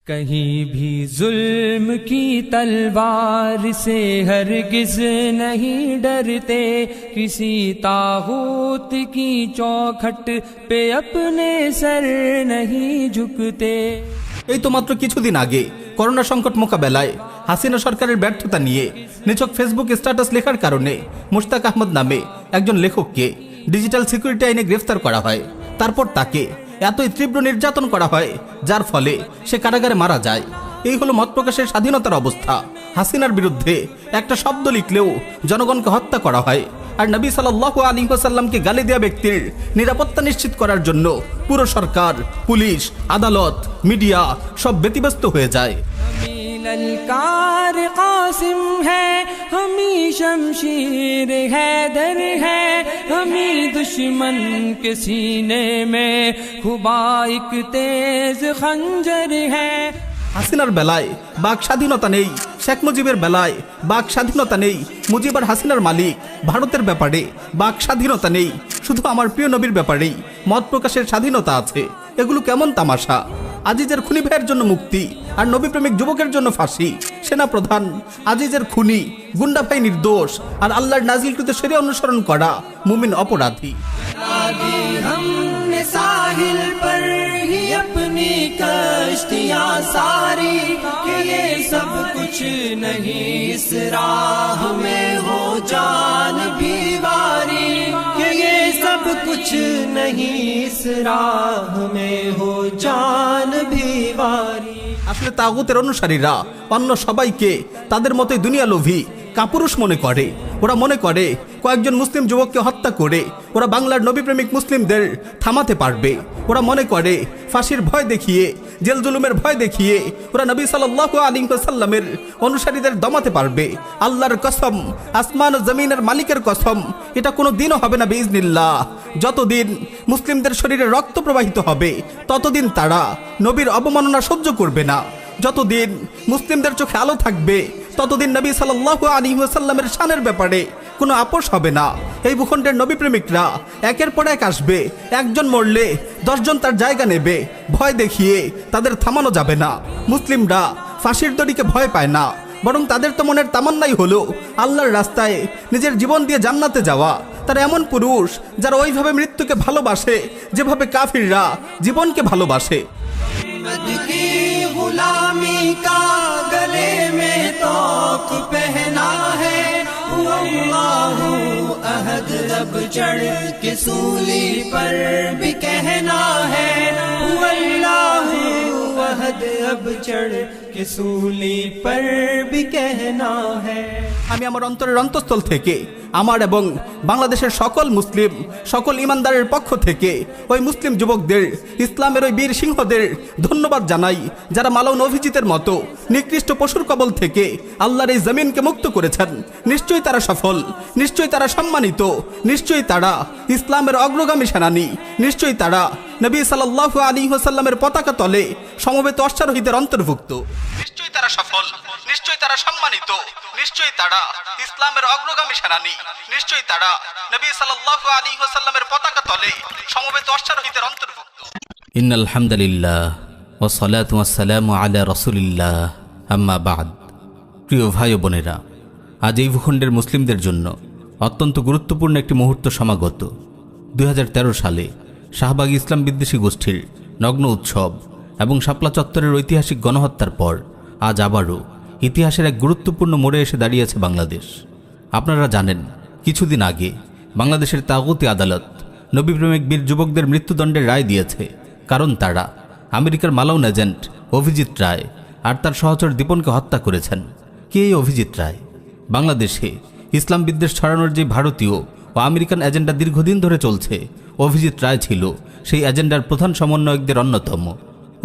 कहीं भी जुल्म की तलवार से हरगिज नहीं डरते, किसी तागूत की चौखट पे अपने सर नहीं झुकते। এই তো মাত্র কিছুদিন আগে করোনা সংকট মোকাবেলায় হাসিনা সরকারের ব্যর্থতা নিয়ে নিছক ফেসবুক স্ট্যাটাস লেখার কারণে মুশতাক আহমদ নামে একজন লেখককে ডিজিটাল সিকিউরিটি আইনে গ্রেফতার করা হয়। তারপর তাকে এতই তীব্র নির্যাতন করা হয় যার ফলে সে কারাগারে মারা যায়। এই হলো মত প্রকাশের স্বাধীনতার অবস্থা। হাসিনার বিরুদ্ধে একটা শব্দ লিখলেও জনগণকে হত্যা করা হয়। আর নবী সাল্লাল্লাহু আলাইহি ওয়াসাল্লামকে গালি দেওয়া ব্যক্তির নিরাপত্তা নিশ্চিত করার জন্য পুরো সরকার, পুলিশ, আদালত, মিডিয়া সব ব্যতিব্যস্ত হয়ে যায়। ललकार कासिम है, हमी शमशीर हैदर है, हमी दुश्मन के सीने में खुदा एक तेज खंजर है। হাসিনার বেলায় বাক স্বাধীনতা নেই, শেখ মুজিবের বেলায় বাক স্বাধীনতা নেই, মুজিব আর হাসিনার মালিক ভারতের ব্যাপারে বাক স্বাধীনতা নেই, শুধু আমার প্রিয় নবীর ব্যাপারেই মত প্রকাশের স্বাধীনতা আছে। এগুলো কেমন তামাশা! আজিজের খুনি ভাইয়ের জন্য মুক্তি আর নবী প্রেমিক যুবকের জন্য ফাঁসি। সেনা প্রধান আজিজের খুনি, গুন্ডা ভাই নির্দোষ আর আল্লাহর নাজিলকৃত শরিয়া অনুসরণ করা মুমিন অপরাধী। साहिल पर ही अपनी कश्तियां सारी, कि ये सब कुछ नहीं इस राह में हो जान भी वारी, कि ये सब कुछ नहीं इस राह में हो जान भी वारी। আসলে তাগুতের অনুসারীরা অন্য সবাইকে তাদের মতোই দুনিয়া লোভী কাপুরুষ মনে করে। ওরা মনে করে কয়েকজন মুসলিম যুবককে হত্যা করে ওরা বাংলার নবীপ্রেমিক মুসলিমদের থামাতে পারবে। ওরা মনে করে ফাঁসির ভয় দেখিয়ে, জেল জুলুমের ভয় দেখিয়ে ওরা নবী সাল্লাল্লাহু আলাইহি ওয়াসাল্লামের অনুসারীদের দমাতে পারবে। আল্লাহর কসম, আসমান ও জমিনের মালিকের কসম, এটা কোনো দিনও হবে না বিইজনিল্লাহ। যতদিন মুসলিমদের শরীরে রক্ত প্রবাহিত হবে ততদিন তারা নবীর অবমাননা সহ্য করবে না। যতদিন মুসলিমদের চোখে আলো থাকবে ততদিন নবী সাল্লাল্লাহু আলাইহি ওয়াসাল্লামের শানের ব্যাপারে কোনো আপোষ হবে না। এই ভূখণ্ডের নবী প্রেমিকরা একের পর এক আসবে, একজন মরলে 10 জন তার জায়গা নেবে। ভয় দেখিয়ে তাদের থামানো যাবে না। মুসলিমরা ফাঁসির দড়িকে ভয় পায় না, বরং তাদের তো মনের তামান্নাই হলো আল্লাহর রাস্তায় নিজের জীবন দিয়ে জান্নাতে যাওয়া। তারা এমন পুরুষ যারা ওইভাবে মৃত্যুকে ভালোবাসে যেভাবে কাফিররা জীবনকে ভালোবাসে। गुलामी का गले में तोक पहना है, अल्लाहु अहद अब चढ़ के सूली पर भी कहना है, अल्लाहु अहद अब चढ़ के सूली पर भी कहना है। আমি আমার অন্তরের অন্তঃস্থল থেকে আমার এবং বাংলাদেশের সকল মুসলিম, সকল ইমানদারের পক্ষ থেকে ওই মুসলিম যুবকদের, ইসলামের ওই বীর সিংহদের ধন্যবাদ জানাই যারা মালাউন অভিজিতের মতো নিকৃষ্ট পশুর কবল থেকে আল্লাহর এই জমিনকে মুক্ত করেছেন। নিশ্চয়ই তারা সফল, নিশ্চয়ই তারা সম্মানিত, নিশ্চয়ই তারা ইসলামের অগ্রগামী সেনানী, নিশ্চয়ই তারা নবী সাল্লাল্লাহু আলাইহি ওয়াসাল্লামের পতাকা তলে সমবেত অশ্বারোহীদের অন্তর্ভুক্ত। নিশ্চয়ই তারা সফল, নিশ্চয়ই তারা সম্মানিত, নিশ্চয়ই তারা ইসলামের অগ্রগামী সেনানী, নিশ্চয়ই তারা নবী সাল্লাল্লাহু আলাইহি ওয়াসাল্লামের পতাকা তলে সমবেত অশ্বারোহীদের অন্তর্ভুক্ত। ইন্নাল হামদুলিল্লাহ ওয়া সালাতু ওয়াস সালামু আলা রাসূলিল্লাহ, আম্মা বাদ। প্রিয় ভাই ও বোনেরা, আজ এই ভূখণ্ডের মুসলিমদের জন্য অত্যন্ত গুরুত্বপূর্ণ একটি মুহূর্ত সমাগত। 2013 সালে শাহবাগ ইসলাম বিদ্বেষী গোষ্ঠীর নগ্ন উৎসব এবং শাপলা চত্বরের ঐতিহাসিক গণহত্যার পর আজ আবারও ইতিহাসের এক গুরুত্বপূর্ণ মোড়ে এসে দাঁড়িয়েছে বাংলাদেশ। আপনারা জানেন, কিছুদিন আগে বাংলাদেশের তাগুতি আদালত নবীপ্রেমিক বীর যুবকদের মৃত্যুদণ্ডের রায় দিয়েছে, কারণ তারা আমেরিকার মালাউন এজেন্ট অভিজিৎ রায় আর তার সহচর দীপনকে হত্যা করেছেন। কে এই অভিজিৎ রায়? বাংলাদেশে ইসলাম বিদ্বেষ ছড়ানোর যে ভারতীয় ও আমেরিকান এজেন্ডা দীর্ঘদিন ধরে চলছে, অভিজিৎ রায় ছিল সেই এজেন্ডার প্রধান সমন্বয়কদের অন্যতম।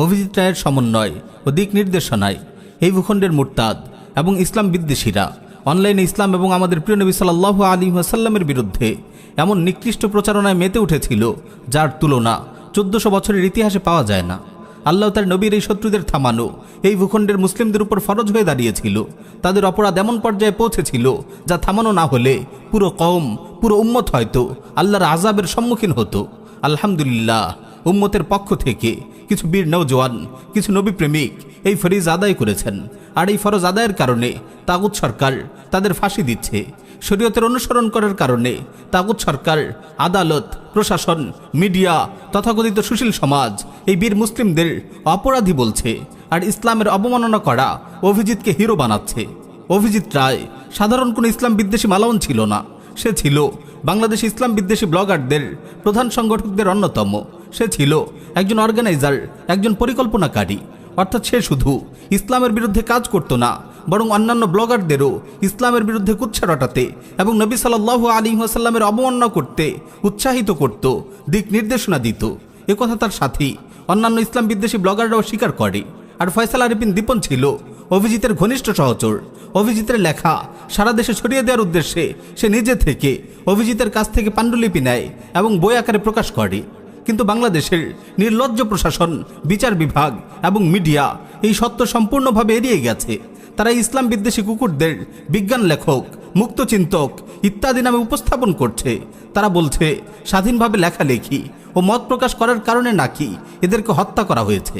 অভিজিৎ রায়ের সমন্বয় ও দিক নির্দেশনায় এই ভূখণ্ডের মুরতাদ এবং ইসলাম বিদ্বেষীরা অনলাইনে ইসলাম এবং আমাদের প্রিয় নবী সাল্লাল্লাহু আলাইহি ওয়াসাল্লামের বিরুদ্ধে এমন নিকৃষ্ট প্রচারণায় মেতে উঠেছিল যার তুলনা 1400 বছরের ইতিহাসে পাওয়া যায় না। আল্লাহ তার নবীর এই শত্রুদের থামানো এই ভূখণ্ডের মুসলিমদের উপর ফরজ হয়ে দাঁড়িয়েছিল। তাদের অপরাধ এমন পর্যায়ে পৌঁছেছিল যা থামানো না হলে পুরো কওম, পুরো উম্মত হয়তো আল্লাহর আযাবের সম্মুখীন হতো। আলহামদুলিল্লাহ, উম্মতের পক্ষ থেকে কিছু বীর নওজোয়ান, কিছু নবী প্রেমিক এই ফরজ আদায় করেছেন। আর এই ফরজ আদায়ের কারণে তাগুত সরকার তাদের ফাঁসি দিচ্ছে। শরীয়তের অনুসরণ করার কারণে তাগুত সরকার, আদালত, প্রশাসন, মিডিয়া, তথাকথিত সুশীল সমাজ এই বীর মুসলিমদের অপরাধী বলছে। আর ইসলামের অবমাননা করা অভিজিৎকে হিরো বানাচ্ছে। অভিজিৎ রায় সাধারণ কোনো ইসলাম বিদ্বেষী মালাউন ছিল না। সে ছিল বাংলাদেশ ইসলাম বিদ্বেষী ব্লগারদের প্রধান সংগঠকদের অন্যতম। সে ছিল একজন অর্গানাইজার, একজন পরিকল্পনাকারী। অর্থাৎ সে শুধু ইসলামের বিরুদ্ধে কাজ করত না, বরং অন্যান্য ব্লগারদেরও ইসলামের বিরুদ্ধে কুৎসা রটাতে এবং নবী সাল্লাল্লাহু আলাইহি ওয়াসাল্লামের অবমাননা করতে উৎসাহিত করত, দিক নির্দেশনা দিত। একথা তার সাথী অন্যান্য ইসলাম বিদ্বেষী ব্লগাররাও স্বীকার করে। আর ফয়সাল আরিফিন দীপন ছিল অভিজিতের ঘনিষ্ঠ সহচর। অভিজিতের লেখা সারা দেশে ছড়িয়ে দেওয়ার উদ্দেশ্যে সে নিজে থেকে অভিজিতের কাছ থেকে পাণ্ডুলিপি নেয় এবং বই আকারে প্রকাশ করে। কিন্তু বাংলাদেশের নির্লজ্জ প্রশাসন, বিচার বিভাগ এবং মিডিয়া এই সত্য সম্পূর্ণভাবে এড়িয়ে গেছে। তারা ইসলাম বিদ্বেষী কুকুরদের বিজ্ঞান লেখক, মুক্তচিন্তক ইত্যাদি নামে উপস্থাপন করছে। তারা বলছে স্বাধীনভাবে লেখালেখি ও মত প্রকাশ করার কারণে নাকি এদেরকে হত্যা করা হয়েছে।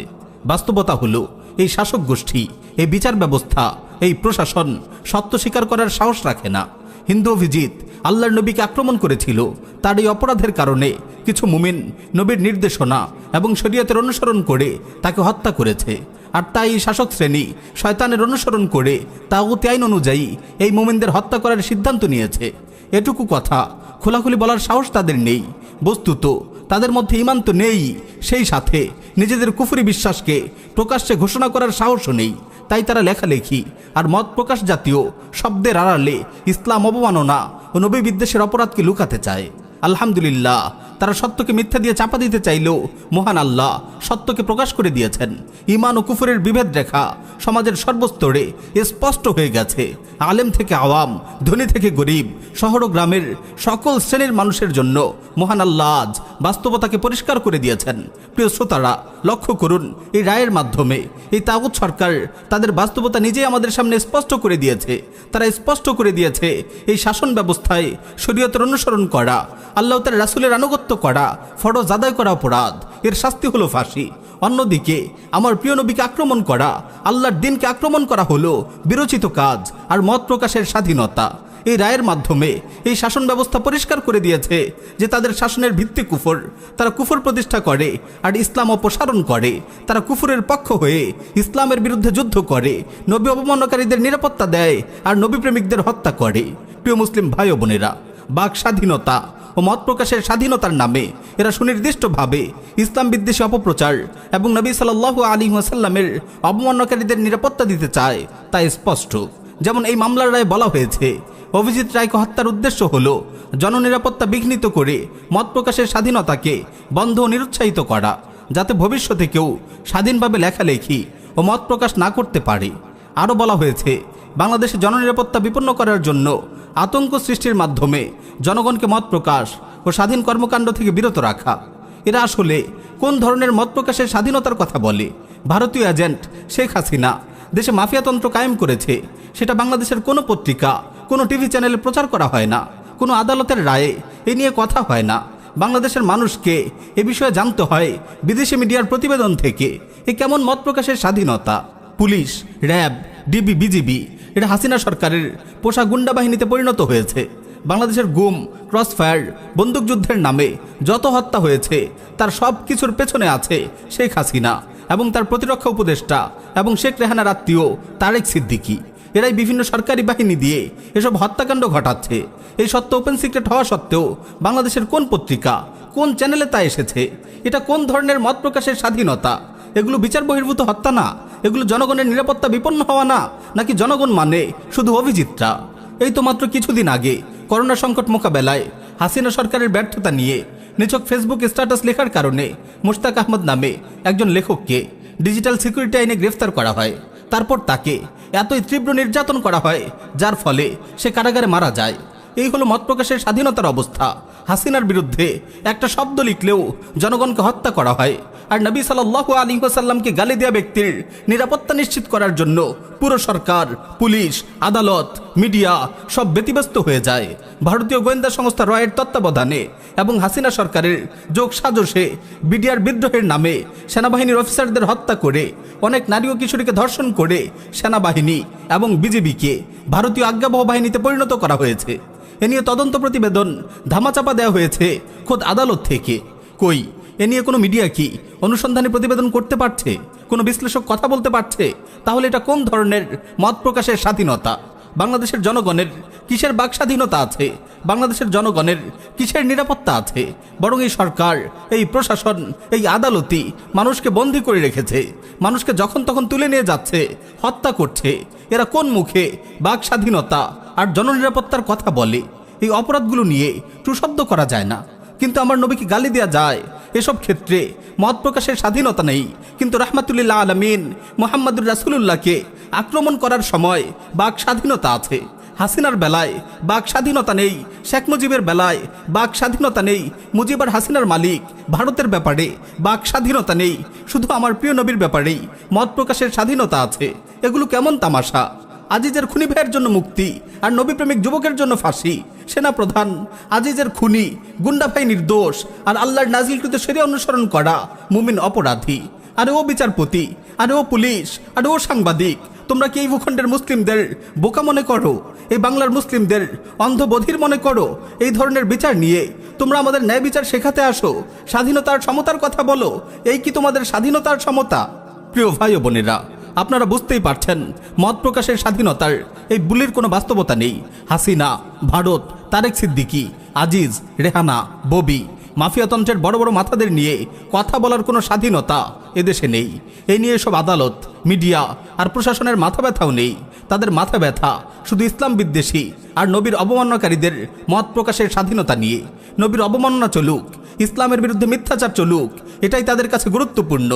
বাস্তবতা হলো এই শাসক গোষ্ঠী, এই বিচার ব্যবস্থা, এই প্রশাসন সত্য স্বীকার করার সাহস রাখে না। হিন্দু অভিজিৎ আল্লাহর নবীকে আক্রমণ করেছিল। তার এই অপরাধের কারণে কিছু মুমিন নবীর নির্দেশনা এবং শরীয়তের অনুসরণ করে তাকে হত্যা করেছে। আর তাই এই শাসক শ্রেণী শয়তানের অনুসরণ করে তাগুতি আইন অনুযায়ী এই মুমিনদের হত্যা করার সিদ্ধান্ত নিয়েছে। এটুকু কথা খোলাখুলি বলার সাহস তাদের নেই। বস্তুত তাদের মধ্যে ঈমান তো নেই, সেই সাথে নিজেদের কুফরি বিশ্বাসকে প্রকাশ্যে ঘোষণা করার সাহসও নেই। তাই তারা লেখালেখি আর মত প্রকাশ জাতীয় শব্দের আড়ালে ইসলাম অবমাননা ও নবী বিদ্বেষের অপরাধকে লুকাতে চায়। আলহামদুলিল্লাহ, তারা সত্যকে মিথ্যা দিয়ে চাপা দিতে চাইলেও মহান আল্লাহ সত্যকে প্রকাশ করে দিয়েছেন। ঈমান ও কুফরের বিভেদ রেখা সমাজের সর্বস্তরে স্পষ্ট হয়ে গেছে। আলেম থেকে আওয়াম, ধনী থেকে গরিব, শহর ও গ্রামের সকল শ্রেণীর মানুষের জন্য মহান আল্লাহ আজ বাস্তবতাকে পরিষ্কার করে দিয়েছেন। প্রিয় শ্রোতারা, লক্ষ্য করুন, এই রায়ের মাধ্যমে এই তাগুত সরকার তাদের বাস্তবতা নিজেই আমাদের সামনে স্পষ্ট করে দিয়েছে। তারা স্পষ্ট করে দিয়েছে এই শাসন ব্যবস্থায় শরীয়তের অনুসরণ করা, আল্লাহ তার রাসূলের আনুগত্য করা ফরজ আদায় করা অপরাধ, এর শাস্তি হলো ফাঁসি। অন্যদিকে আমার প্রিয় নবীকে আক্রমণ করা, আল্লাহর দ্বীনকে আক্রমণ করা হলো বিরচিত কাজ আর মত প্রকাশের স্বাধীনতা। এই রায়ের মাধ্যমে এই শাসন ব্যবস্থা পরিষ্কার করে দিয়েছে যে তাদের শাসনের ভিত্তি কুফর। তারা কুফর প্রতিষ্ঠা করে আর ইসলাম অপসারণ করে। তারা কুফরের পক্ষ হয়ে ইসলামের বিরুদ্ধে যুদ্ধ করে, নবী অবমাননাকারীদের নিরাপত্তা দেয় আর নবী প্রেমিকদের হত্যা করে। প্রিয় মুসলিম ভাই ও বোনেরা, বাক স্বাধীনতা ও মত প্রকাশের স্বাধীনতার নামে এরা সুনির্দিষ্টভাবে ইসলাম বিদ্বেষী অপপ্রচার এবং নবী সাল্লাল্লাহু আলাইহি ওয়াসাল্লামের অবমাননাকারীদের নিরাপত্তা দিতে চায়, তা স্পষ্ট। যেমন এই মামলার রায়ে বলা হয়েছে, অভিজিৎ রায়কে হত্যার উদ্দেশ্য হল জননিরাপত্তা বিঘ্নিত করে মত প্রকাশের স্বাধীনতাকে বন্ধ ও নিরুৎসাহিত করা, যাতে ভবিষ্যতে কেউ স্বাধীনভাবে লেখালেখি ও মত প্রকাশ না করতে পারে। আরও বলা হয়েছে, বাংলাদেশে জননিরাপত্তা বিপন্ন করার জন্য আতঙ্ক সৃষ্টির মাধ্যমে জনগণকে মত প্রকাশ ও স্বাধীন কর্মকাণ্ড থেকে বিরত রাখা। এরা আসলে কোন ধরনের মত প্রকাশের স্বাধীনতার কথা বলে? ভারতীয় এজেন্ট শেখ হাসিনা দেশে মাফিয়াতন্ত্র কায়েম করেছে, সেটা বাংলাদেশের কোনো পত্রিকা, কোনো টিভি চ্যানেলে প্রচার করা হয় না, কোনো আদালতের রায়ে এ নিয়ে কথা হয় না। বাংলাদেশের মানুষকে এ বিষয়ে জানতে হয় বিদেশি মিডিয়ার প্রতিবেদন থেকে। এ কেমন মত প্রকাশের স্বাধীনতা? পুলিশ, র্যাব, ডিবি, বিজিবি এটা হাসিনা সরকারের পোষা গুন্ডা বাহিনীতে পরিণত হয়েছে। বাংলাদেশের গুম, ক্রসফায়ার, বন্দুকযুদ্ধের নামে যত হত্যা হয়েছে তার সব কিছুর পেছনে আছে শেখ হাসিনা এবং তার প্রতিরক্ষা উপদেষ্টা এবং শেখ রেহানার আত্মীয় তারেক সিদ্দিকী। এরাই বিভিন্ন সরকারি বাহিনী দিয়ে এসব হত্যাকাণ্ড ঘটাচ্ছে। এই সত্য ওপেন সিক্রেট হওয়া সত্ত্বেও বাংলাদেশের কোন পত্রিকা, কোন চ্যানেলে তা এসেছে? এটা কোন ধরনের মত প্রকাশের স্বাধীনতা? এগুলো বিচার বহির্ভূত হত্যা না? এগুলো জনগণের নিরাপত্তা বিপন্ন হওয়া না? নাকি জনগণ মানে শুধু অভিজিৎরা? এই তো মাত্র কিছুদিন আগে করোনা সংকট মোকাবেলায় হাসিনা সরকারের ব্যর্থতা নিয়ে নিছক ফেসবুক স্ট্যাটাস লেখার কারণে মুশতাক আহমদ নামে একজন লেখককে ডিজিটাল সিকিউরিটি আইনে গ্রেফতার করা হয়। তারপর তাকে এতই তীব্র নির্যাতন করা হয় যার ফলে সে কারাগারে মারা যায়। এই হলো মত প্রকাশের স্বাধীনতার অবস্থা। হাসিনার বিরুদ্ধে একটা শব্দ লিখলেও জনগণকে হত্যা করা হয়। আর নবী সাল্লাল্লাহু আলাইহি ওয়াসাল্লামকে গালি দেওয়া ব্যক্তির নিরাপত্তা নিশ্চিত করার জন্য পুরো সরকার, পুলিশ, আদালত, মিডিয়া সব ব্যতিব্যস্ত হয়ে যায়। ভারতীয় গোয়েন্দা সংস্থা রয়ের তত্ত্বাবধানে এবং হাসিনা সরকারের যোগ সাজসে বিডিআর বিদ্রোহের নামে সেনাবাহিনীর অফিসারদের হত্যা করে অনেক নারী ও কিশোরীকে ধর্ষণ করে সেনাবাহিনী এবং বিজেপিকে ভারতীয় আজ্ঞাবহ বাহিনীতে পরিণত করা হয়েছে। এ নিয়ে তদন্ত প্রতিবেদন ধামাচাপা দেওয়া হয়েছে খোদ আদালত থেকে। কই এ নিয়ে কোনো মিডিয়া কি অনুসন্ধানী প্রতিবেদন করতে পারছে? কোনো বিশ্লেষক কথা বলতে পারছে? তাহলে এটা কোন ধরনের মত প্রকাশের স্বাধীনতা? বাংলাদেশের জনগণের কিসের বাক স্বাধীনতা আছে? বাংলাদেশের জনগণের কিসের নিরাপত্তা আছে? বরং এই সরকার, এই প্রশাসন, এই আদালতই মানুষকে বন্দী করে রেখেছে, মানুষকে যখন তখন তুলে নিয়ে যাচ্ছে, হত্যা করছে। এরা কোন মুখে বাক স্বাধীনতা আর জননিরাপত্তার কথা বলে? এই অপরাধগুলো নিয়ে টুশব্দ করা যায় না, কিন্তু আমার নবীকে গালি দেওয়া যায়। এসব ক্ষেত্রে মত প্রকাশের স্বাধীনতা নেই, কিন্তু রাহমাতুল্লিল আলামিন মুহাম্মদুর রাসূলুল্লাহকে আক্রমণ করার সময় বাক স্বাধীনতা আছে। হাসিনার বেলায় বাক স্বাধীনতা নেই, শেখ মুজিবের বেলায় বাক স্বাধীনতা নেই, মুজিব আর হাসিনার মালিক ভারতের ব্যাপারে বাক স্বাধীনতা নেই, শুধু আমার প্রিয় নবীর ব্যাপারেই মত প্রকাশের স্বাধীনতা আছে। এগুলো কেমন তামাশা? আজিজের খুনি ভাইয়ের জন্য মুক্তি আর নবীপ্রেমিক যুবকের জন্য ফাঁসি। সেনাপ্রধান আজিজের খুনি, গুন্ডা ভাই নির্দোষ, আর আল্লাহর নাজিলকৃত শরিয়া অনুসরণ করা মুমিন অপরাধী। আরে ও বিচারপতি, আরে ও পুলিশ, আরে ও সাংবাদিক, তোমরা কি এই ভূখণ্ডের মুসলিমদের বোকা মনে করো? এই বাংলার মুসলিমদের অন্ধবধির মনে করো? এই ধরনের বিচার নিয়ে তোমরা আমাদের ন্যায় বিচার শেখাতে আসো, স্বাধীনতার সমতার কথা বলো। এই কি তোমাদের স্বাধীনতার সমতা? প্রিয় ভাই ও বোনেরা, আপনারা বুঝতেই পারছেন মত প্রকাশের স্বাধীনতার এই বুলির কোনো বাস্তবতা নেই। হাসিনা, ভারত, তারেক সিদ্দিকী, আজিজ, রেহানা, ববি, মাফিয়াতন্ত্রের বড় বড় মাথাদের নিয়ে কথা বলার কোনো স্বাধীনতা এদেশে নেই। এই নিয়ে সব আদালত, মিডিয়া আর প্রশাসনের মাথা ব্যথাও নেই। তাদের মাথা ব্যথা শুধু ইসলাম বিদ্বেষী আর নবীর অবমাননাকারীদের মত প্রকাশের স্বাধীনতা নিয়ে। নবীর অবমাননা চলুক, ইসলামের বিরুদ্ধে মিথ্যাচার চলুক, এটাই তাদের কাছে গুরুত্বপূর্ণ।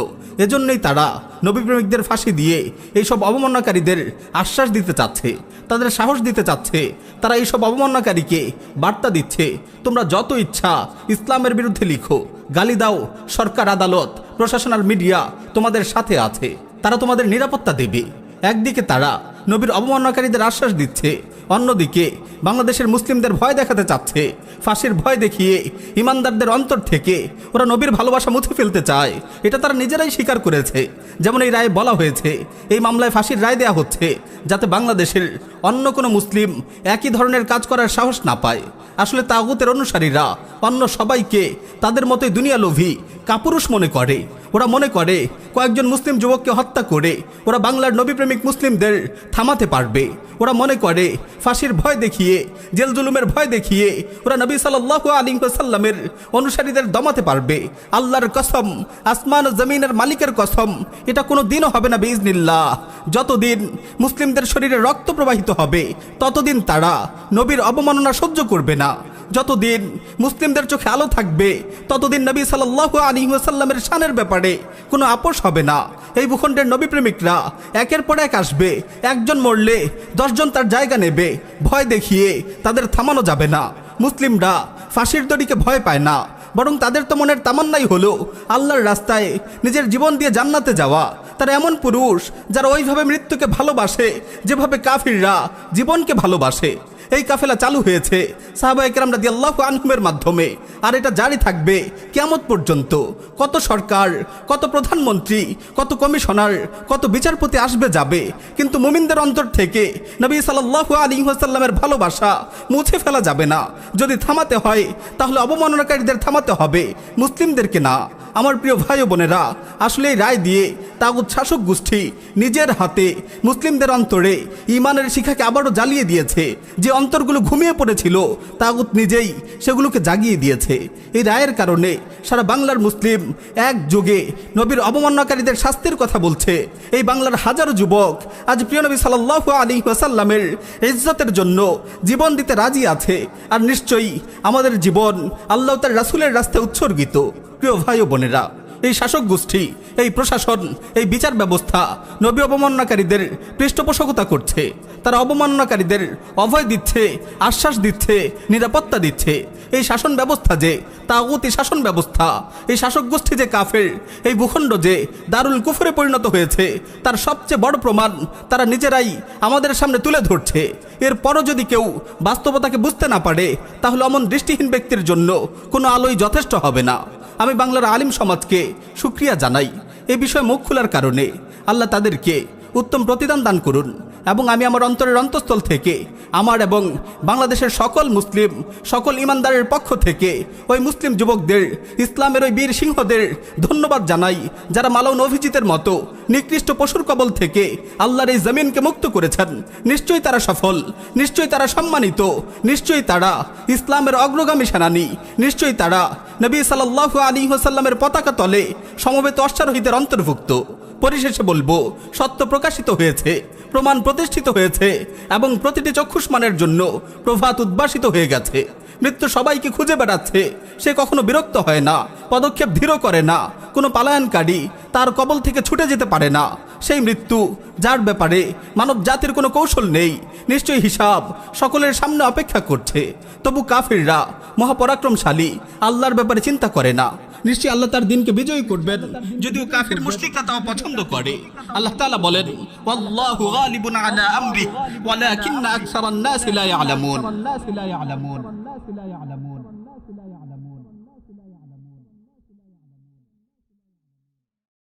এজন্যই তারা নবী প্রেমিকদের ফাঁসি দিয়ে এইসব অবমাননাকারীদের আশ্বাস দিতে চাচ্ছে, তাদের সাহস দিতে চাচ্ছে। তারা এইসব অবমাননাকারীকে বার্তা দিচ্ছে, তোমরা যত ইচ্ছা ইসলামের বিরুদ্ধে লিখো, গালি দাও, সরকার, আদালত, প্রশাসন আর মিডিয়া তোমাদের সাথে আছে, তারা তোমাদের নিরাপত্তা দেবে। একদিকে তারা নবীর অবমাননাকারীদের আশ্বাস দিচ্ছে, অন্যদিকে বাংলাদেশের মুসলিমদের ভয় দেখাতে চাচ্ছে। ফাঁসির ভয় দেখিয়ে ইমানদারদের অন্তর থেকে ওরা নবীর ভালোবাসা মুছে ফেলতে চায়। এটা তারা নিজেরাই স্বীকার করেছে। যেমন এই রায়ে বলা হয়েছে, এই মামলায় ফাঁসির রায় দেওয়া হচ্ছে যাতে বাংলাদেশের অন্য কোনো মুসলিম একই ধরনের কাজ করার সাহস না পায়। আসলে তাগুতের অনুসারীরা অন্য সবাইকে তাদের মতোই দুনিয়া লোভী, কাপুরুষ মনে করে। ওরা মনে করে কয়েকজন মুসলিম যুবককে হত্যা করে ওরা বাংলার নবীপ্রেমিক মুসলিমদের থামাতে পারবে। ওরা মনে করে ফাঁসির ভয় দেখিয়ে, জেল জুলুমের ভয় দেখিয়ে ওরা নবী সাল্লাল্লাহু আলাইহি ওয়াসাল্লামের অনুসারীদের দমাতে পারবে। আল্লাহর কসম, আসমান ও জমিনের মালিকের কসম, এটা কোনো দিনও হবে না বিইজনিল্লাহ। যতদিন মুসলিমদের শরীরে রক্ত প্রবাহিত হবে ততদিন তারা নবীর অবমাননা সহ্য করবে না। যতদিন মুসলিমদের চোখে আলো থাকবে ততদিন নবী সাল্লাল্লাহু আলাইহি ওয়াসাল্লামের শানের ব্যাপারে কোনো আপোষ হবে না। এই ভূখণ্ডের নবী প্রেমিকরা একের পর এক আসবে, একজন মরলে 10 জন তার জায়গা নেবে। ভয় দেখিয়ে তাদের থামানো যাবে না। মুসলিমরা ফাঁসির দড়িকে ভয় পায় না, বরং তাদের তো মনের তামান্নাই হলো আল্লাহর রাস্তায় নিজের জীবন দিয়ে জান্নাতে যাওয়া। তারা এমন পুরুষ যারা ওইভাবে মৃত্যুকে ভালোবাসে যেভাবে কাফিররা জীবনকে ভালোবাসে। এই কাফেলা চালু হয়েছে সাহাবায়ে কেরাম রাদিয়াল্লাহু আনহুমের মাধ্যমে, আর এটা জারি থাকবে কিয়ামত পর্যন্ত। কত সরকার, কত প্রধানমন্ত্রী, কত কমিশনার, কত বিচারপতি আসবে যাবে, কিন্তু মুমিনদের অন্তর থেকে নবী সাল্লাল্লাহু আলাইহি ওয়াসাল্লামের ভালোবাসা মুছে ফেলা যাবে না। যদি থামাতে হয় তাহলে অবমাননাকারীদের থামাতে হবে, মুসলিমদেরকে না। আমার প্রিয় ভাই ও বোনেরা, আসলে এই রায় দিয়ে তাগুত শাসক গোষ্ঠী নিজের হাতে মুসলিমদের অন্তরে ইমানের শিখাকে আবারও জ্বালিয়ে দিয়েছে। যে অন্তরগুলো ঘুমিয়ে পড়েছিল তাগুত নিজেই সেগুলোকে জাগিয়ে দিয়েছে। এই রায়ের কারণে সারা বাংলার মুসলিম এক যোগে নবীর অবমাননাকারীদের শাস্তির কথা বলছে। এই বাংলার হাজারো যুবক আজ প্রিয় নবী সাল্লাল্লাহু আলাইহি ওয়াসাল্লামের ইজ্জতের জন্য জীবন দিতে রাজি আছে, আর নিশ্চয়ই আমাদের জীবন আল্লাহ তার রাসূলের রাস্তায় উৎসর্গিত। প্রিয় ভাই ও বোনেরা, এই শাসক গোষ্ঠী, এই প্রশাসন, এই বিচার ব্যবস্থা নবী অবমাননাকারীদের পৃষ্ঠপোষকতা করছে। তারা অবমাননাকারীদের অভয় দিচ্ছে, আশ্বাস দিচ্ছে, নিরাপত্তা দিচ্ছে। এই শাসন ব্যবস্থা যে তাগুতি শাসন ব্যবস্থা, এই শাসক গোষ্ঠী যে কাফের, এই ভূখণ্ড যে দারুল কুফরে পরিণত হয়েছে, তার সবচেয়ে বড় প্রমাণ তারা নিজেরাই আমাদের সামনে তুলে ধরছে। এরপরও যদি কেউ বাস্তবতাকে বুঝতে না পারে, তাহলে অমন দৃষ্টিহীন ব্যক্তির জন্য কোনো আলোই যথেষ্ট হবে না। আমি বাংলার আলিম সমাজকে শুকরিয়া জানাই এই বিষয়ে মুখ খোলার কারণে। আল্লাহ তাদেরকে উত্তম প্রতিদান দান করুন। এবং আমি আমার অন্তরের অন্তঃস্থল থেকে আমার এবং বাংলাদেশের সকল মুসলিম, সকল ইমানদারের পক্ষ থেকে ওই মুসলিম যুবকদের, ইসলামের ওই বীর সিংহদের ধন্যবাদ জানাই, যারা মালাউন অভিজিতের মতো নিকৃষ্ট পশুর কবল থেকে আল্লাহর এই জমিনকে মুক্ত করেছেন। নিশ্চয়ই তারা সফল, নিশ্চয়ই তারা সম্মানিত, নিশ্চয়ই তারা ইসলামের অগ্রগামী সেনানী, নিশ্চয়ই তারা নবী সাল্লাল্লাহু আলাইহি ওয়াসাল্লামের পতাকা তলে সমবেত অশ্বারোহীদের অন্তর্ভুক্ত। পরিশেষে বলবো, সত্য প্রকাশিত হয়েছে, প্রমাণ প্রতিষ্ঠিত হয়েছে এবং প্রতিটি চক্ষুষ্মানের জন্য প্রভাত উদ্ভাসিত হয়ে গেছে। মৃত্যু সবাইকে খুঁজে বেড়াচ্ছে, সে কখনো বিরক্ত হয় না, পদক্ষেপ ধীর করে না। কোনো পালায়নকারী তার কবল থেকে ছুটে যেতে পারে না। সেই মৃত্যু যার ব্যাপারে মানব জাতির কোনো কৌশল নেই, নিশ্চয়ই হিসাব সকলের সামনে অপেক্ষা করছে। তবু কাফিররা মহাপরাক্রমশালী, আল্লাহর ব্যাপারে চিন্তা করে না। নিশ্চয়ই আল্লাহ তার দিনকে বিজয়ী করবেন, যদিও কাফির মুশরিকরা তাও পছন্দ করে। আল্লাহ তাআলা বলেন, ওয়াল্লাহু গালিবুন আলা আমরিহি ওয়ালাকিন্না আকসারান নাসি লা ইয়ালামুন।